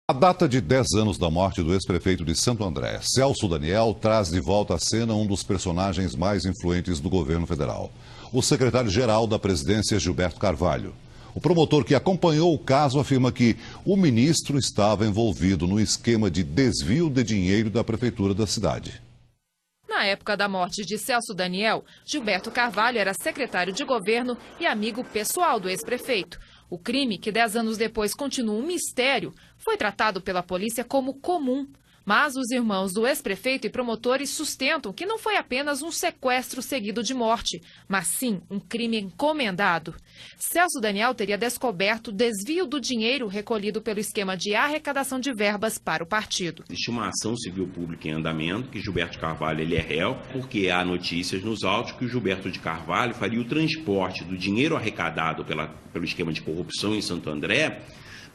A data de 10 anos da morte do ex-prefeito de Santo André, Celso Daniel, traz de volta à cena um dos personagens mais influentes do governo federal, o secretário-geral da presidência, Gilberto Carvalho. O promotor que acompanhou o caso afirma que o ministro estava envolvido no esquema de desvio de dinheiro da prefeitura da cidade. Na época da morte de Celso Daniel, Gilberto Carvalho era secretário de governo e amigo pessoal do ex-prefeito. O crime, que 10 anos depois continua um mistério, foi tratado pela polícia como comum. Mas os irmãos do ex-prefeito e promotores sustentam que não foi apenas um sequestro seguido de morte, mas sim um crime encomendado. Celso Daniel teria descoberto o desvio do dinheiro recolhido pelo esquema de arrecadação de verbas para o partido. Existe uma ação civil pública em andamento, que Gilberto Carvalho ele é réu, porque há notícias nos autos que o Gilberto de Carvalho faria o transporte do dinheiro arrecadado pelo esquema de corrupção em Santo André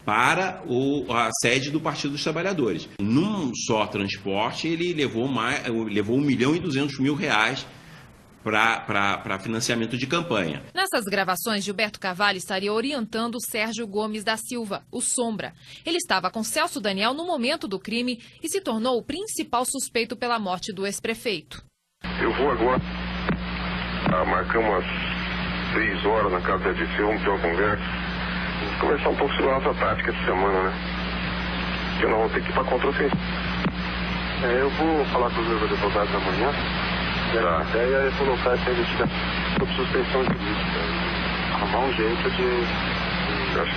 para a sede do Partido dos Trabalhadores. Num só transporte, ele levou R$1.200.000 para financiamento de campanha. Nessas gravações, Gilberto Carvalho estaria orientando Sérgio Gomes da Silva, o Sombra. Ele estava com Celso Daniel no momento do crime e se tornou o principal suspeito pela morte do ex-prefeito. Eu vou agora, marcamos umas 3 horas na casa da DC, vamos ter uma conversa. Conversar um pouco sobre a nossa tática essa semana, né? Porque nós vamos ter que ir para contra-ofensiva. Eu vou falar com os meus advogados amanhã. A ideia é colocar essa investigação sob suspensão jurídica. Arrumar um jeito de... Acho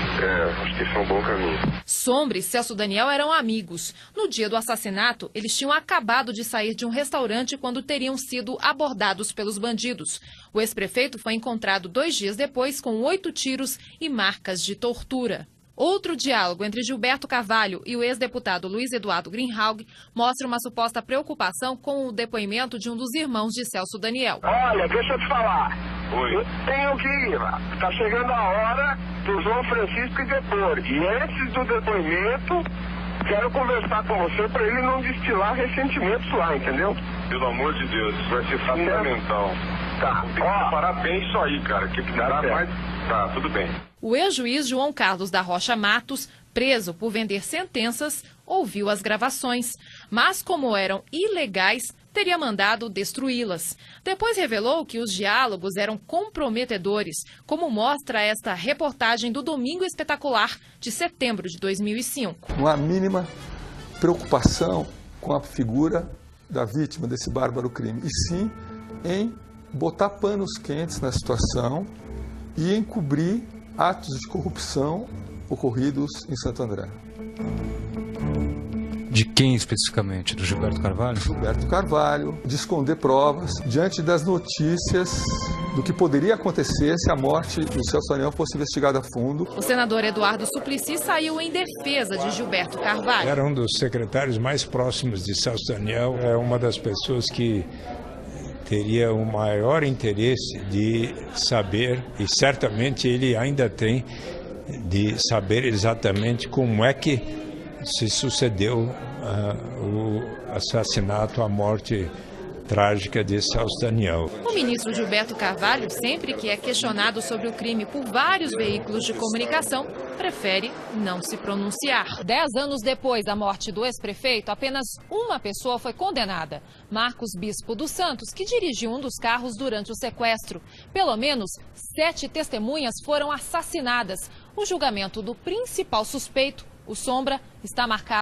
que isso é um bom caminho. Sombra e Celso Daniel eram amigos. No dia do assassinato, eles tinham acabado de sair de um restaurante quando teriam sido abordados pelos bandidos. O ex-prefeito foi encontrado 2 dias depois com 8 tiros e marcas de tortura. Outro diálogo entre Gilberto Carvalho e o ex-deputado Luiz Eduardo Greenhalgh mostra uma suposta preocupação com o depoimento de um dos irmãos de Celso Daniel. Olha, deixa eu te falar. Oi. Eu tenho que ir. Está chegando a hora do João Francisco ir depor. E antes do depoimento, quero conversar com você para ele não destilar ressentimentos lá, entendeu? Pelo amor de Deus, isso vai ser fundamental. Tá. Tem que preparar bem isso aí, cara. Que dá mais... Tá, tudo bem. O ex-juiz João Carlos da Rocha Matos, preso por vender sentenças, ouviu as gravações, mas como eram ilegais, teria mandado destruí-las. Depois revelou que os diálogos eram comprometedores, como mostra esta reportagem do Domingo Espetacular, de setembro de 2005. Não há mínima preocupação com a figura da vítima desse bárbaro crime, e sim em botar panos quentes na situação e encobrir atos de corrupção ocorridos em Santo André. De quem especificamente? Do Gilberto Carvalho? Gilberto Carvalho, de esconder provas diante das notícias do que poderia acontecer se a morte do Celso Daniel fosse investigada a fundo. O senador Eduardo Suplicy saiu em defesa de Gilberto Carvalho. Era um dos secretários mais próximos de Celso Daniel, é uma das pessoas que teria o maior interesse de saber, e certamente ele ainda tem, de saber exatamente como é que se sucedeu o assassinato, a morte trágica de Celso Daniel. O ministro Gilberto Carvalho, sempre que é questionado sobre o crime por vários veículos de comunicação, prefere não se pronunciar. 10 anos depois da morte do ex-prefeito, apenas uma pessoa foi condenada, Marcos Bispo dos Santos, que dirigiu um dos carros durante o sequestro. Pelo menos 7 testemunhas foram assassinadas. O julgamento do principal suspeito, o Sombra, está marcado